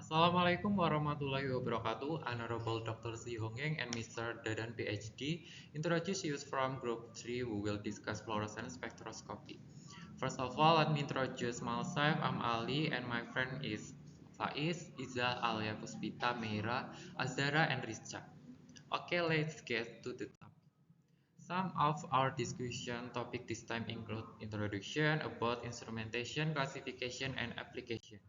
Assalamualaikum warahmatullahi wabarakatuh. Honorable Dr. Si Hongyang and Mr. Dadan PhD introduce you from Group 3 who will discuss fluorescence spectroscopy. First of all, let me introduce myself. I'm Ali and my friend is Faiz, Iza, Alia Puspita, Meira, Azara, and Rizcha. Okay, let's get to the topic. Some of our discussion topic this time include introduction about instrumentation, classification, and application.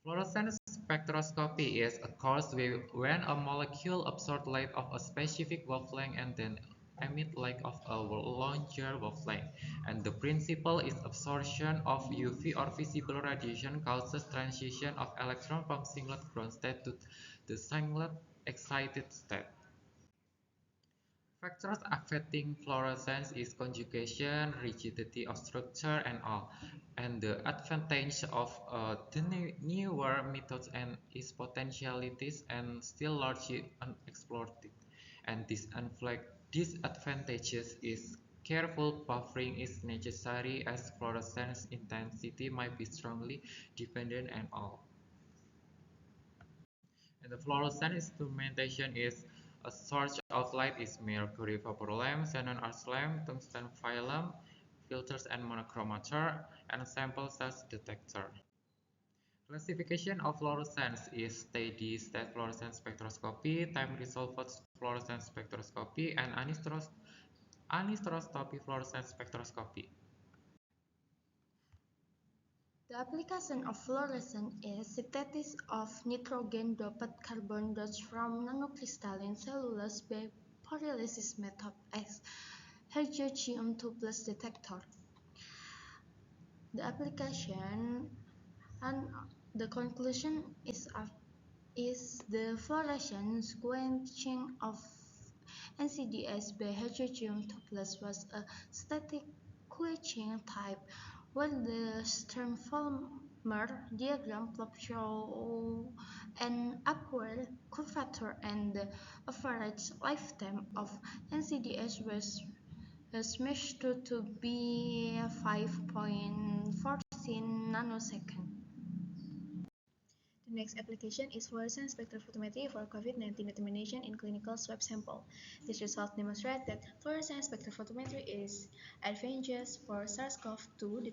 Fluorescence spectroscopy is a course when a molecule absorbs light of a specific wavelength and then emit light of a larger wavelength. And the principle is absorption of UV or visible radiation causes transition of electron from singlet ground state to the singlet excited state. Factors affecting fluorescence is conjugation, rigidity of structure, and all. And the advantage of the newer methods and is potentialities and still largely unexplored. And disadvantages is careful buffering is necessary as fluorescence intensity might be strongly dependent and all. And the fluorescent instrumentation is a source of light is mercury vapor lamp, xenon arc lamp, tungsten film, filters and monochromator, and sample size detector. Classification of fluorescence is steady state fluorescence spectroscopy, time resolved fluorescence spectroscopy, and anisotropy fluorescence spectroscopy. The application of fluorescence is synthesis of nitrogen-doped carbon dots from nanocrystalline cellulose by pyrolysis method as Hertzium-2 plus detector. The application and the conclusion is the fluorescence quenching of NCDS by Hertzium-2 plus was a static quenching type, where the Stern-Fulmer diagram plots show an upward curvature and the average lifetime of NCDS was measured to be 5.14 nanoseconds. The next application is fluorescence spectrophotometry for COVID-19 determination in clinical swab sample. This result demonstrates that fluorescence spectrophotometry is advantageous for SARS-CoV-2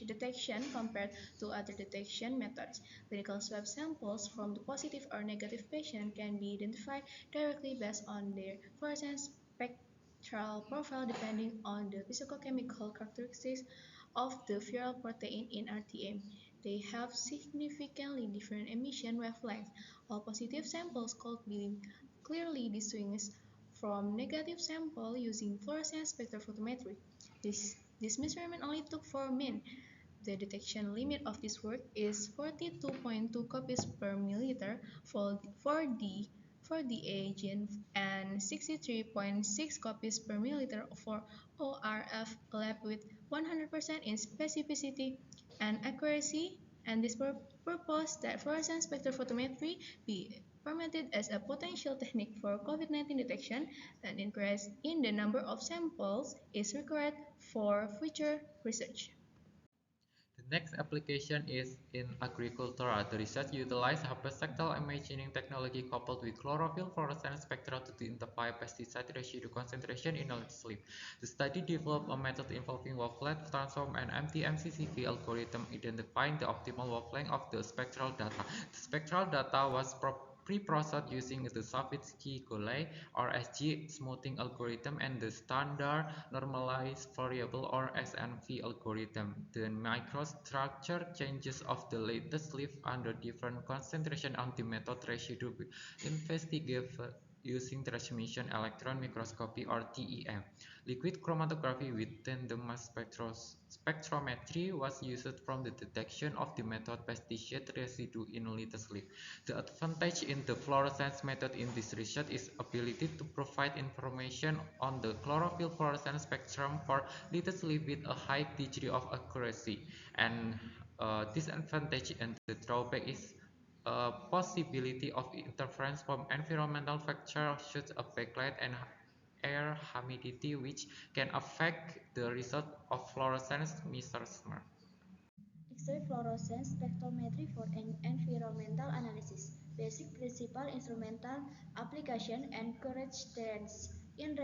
detection compared to other detection methods. Clinical swab samples from the positive or negative patient can be identified directly based on their fluorescence spectral profile depending on the physicochemical characteristics of the viral protein in RTM. They have significantly different emission wavelengths. All positive samples could be clearly distinguished from negative samples using fluorescence spectrophotometry. This measurement only took 4 min. The detection limit of this work is 42.2 copies per milliliter for the agent and 63.6 copies per milliliter for ORF lab with 100% in specificity and accuracy, and this purpose that fluorescence spectrophotometry be permitted as a potential technique for COVID-19 detection and increase in the number of samples is required for future research. The next application is in agriculture. The research utilized hypersectal imaging technology coupled with chlorophyll fluorescence spectra to identify pesticide residue concentration in lettuce leaf. The study developed a method involving wavelet transform and MTMCCV algorithm identifying the optimal wavelength of the spectral data. The spectral data was pre-processed using the Savitsky-Golay or SG smoothing algorithm and the standard normalized variable or SNV algorithm. The microstructure changes of the latest leaf under different concentration on the method residue investigated using transmission electron microscopy or TEM. Liquid chromatography with tandem mass spectrometry was used from the detection of the method pesticide residue in lettuce leaf. The advantage in the fluorescence method in this research is ability to provide information on the chlorophyll fluorescence spectrum for lettuce leaf with a high degree of accuracy. And disadvantage and the drawback is a possibility of interference from environmental factors such as backlight and air humidity which can affect the result of fluorescence measurement. X-ray fluorescence spectrometry for environmental analysis Basic principle, instrumental application, and current trends. In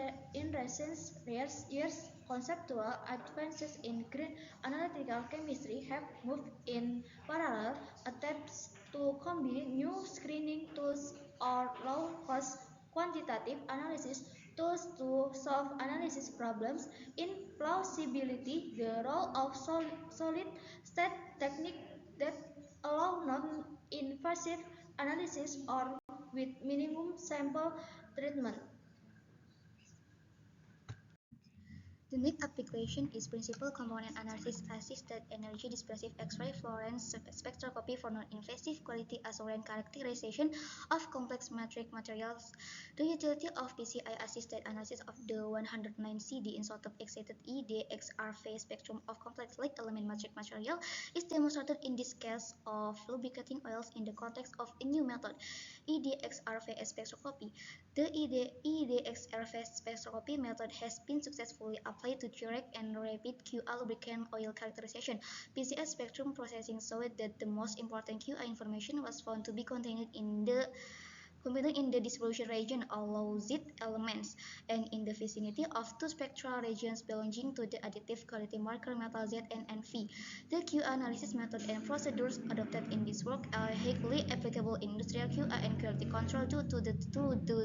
recent years, conceptual advances in green analytical chemistry have moved in parallel attempts to combine new screening tools or low-cost quantitative analysis tools to solve analysis problems. In plausibility, the role of solid-state techniques that allow non-invasive analysis or with minimum sample treatment. The next application is principal component analysis assisted energy dispersive X-ray fluorescence spectroscopy for non-invasive quality assurance characterization of complex metric materials. The utility of PCI assisted analysis of the 109CD isotope excited EDXRV spectrum of complex light element metric material is demonstrated in this case of lubricating oils in the context of a new method, EDXRV spectroscopy. The EDXRV spectroscopy method has been successfully applied to direct and rapid QA lubricant oil characterization. PCS spectrum processing showed that the most important QA information was found to be contained in the dissolution region of low Z elements and in the vicinity of two spectral regions belonging to the additive quality marker metal Z and NV. The QA analysis method and procedures adopted in this work are highly applicable in industrial QA and quality control due to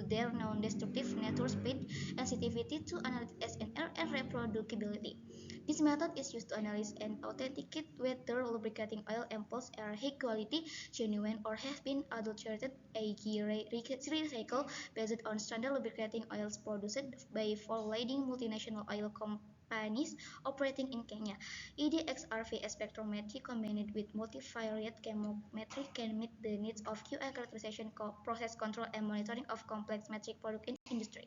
their non-destructive nature, speed, sensitivity to analytics and reproducibility. This method is used to analyze and authenticate whether lubricating oil ampoules are high quality, genuine, or have been adulterated, e.g. recycled based on standard lubricating oils produced by four leading multinational oil companies operating in Kenya. EDXRV spectrometry combined with multivariate chemometry can meet the needs of QA characterization, process control, and monitoring of complex metric product in industry.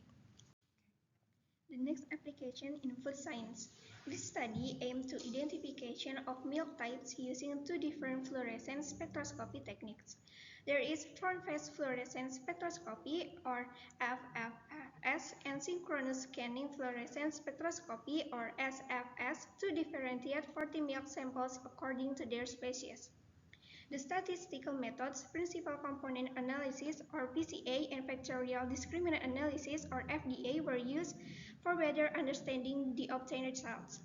The next application in food science. This study aimed to identification of milk types using two different fluorescence spectroscopy techniques. There is front-phase fluorescence spectroscopy or FFS and synchronous scanning fluorescence spectroscopy or SFS to differentiate 40 milk samples according to their species. The statistical methods, principal component analysis or PCA and factorial discriminant analysis or FDA were used for better understanding the obtained results.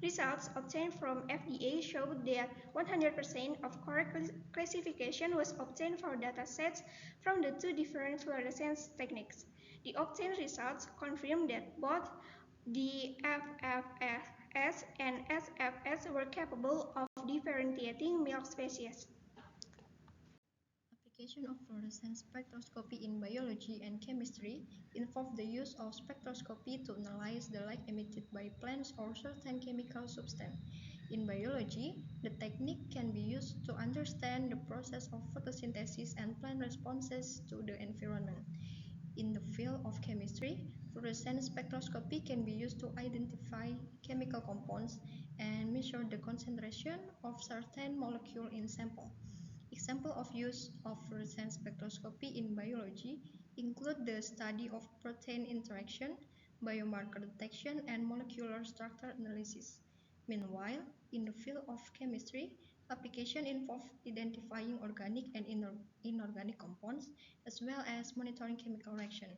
Results obtained from FDA showed that 100% of correct classification was obtained for datasets from the two different fluorescence techniques. The obtained results confirm that both the FFS and SFS were capable of differentiating milk species. Application of fluorescence spectroscopy in biology and chemistry involve the use of spectroscopy to analyze the light emitted by plants or certain chemical substance. In biology, the technique can be used to understand the process of photosynthesis and plant responses to the environment. In the field of chemistry, fluorescence spectroscopy can be used to identify chemical compounds and measure the concentration of certain molecules in sample. Examples of use of fluorescence spectroscopy in biology include the study of protein interaction, biomarker detection, and molecular structure analysis. Meanwhile, in the field of chemistry, application involve identifying organic and inorganic compounds as well as monitoring chemical reaction.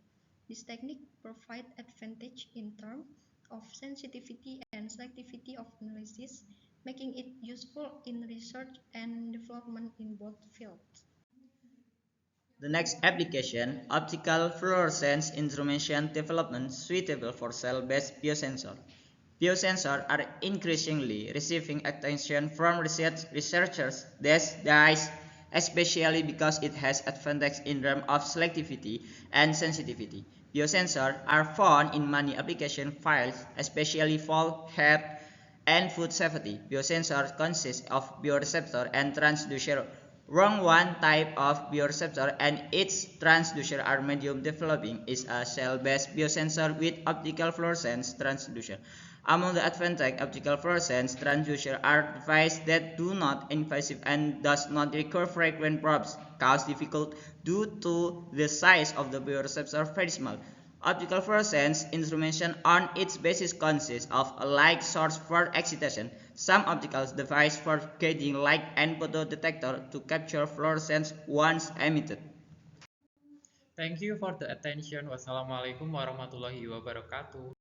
This technique provides advantage in terms of sensitivity and selectivity of analysis, making it useful in research and development in both fields. The next application, optical fluorescence instrumentation development suitable for cell-based biosensor. Biosensors are increasingly receiving attention from researchers these days, especially because it has advantages in terms of selectivity and sensitivity. Biosensors are found in many application fields, especially for health and food safety. Biosensors consist of bioreceptor and transducer. Wrong one type of bioreceptor and its transducer are medium developing is a cell-based biosensor with optical fluorescence transducer. Among the advantages, optical fluorescence transducer are devices that do not invasive and does not require frequent probes, cause difficult due to the size of the bioreceptor very small. Optical fluorescence instrumentation on its basis consists of a light source for excitation, some optical device for gauging light and photodetector to capture fluorescence once emitted. Thank you for the attention. Wassalamualaikum warahmatullahi wabarakatuh.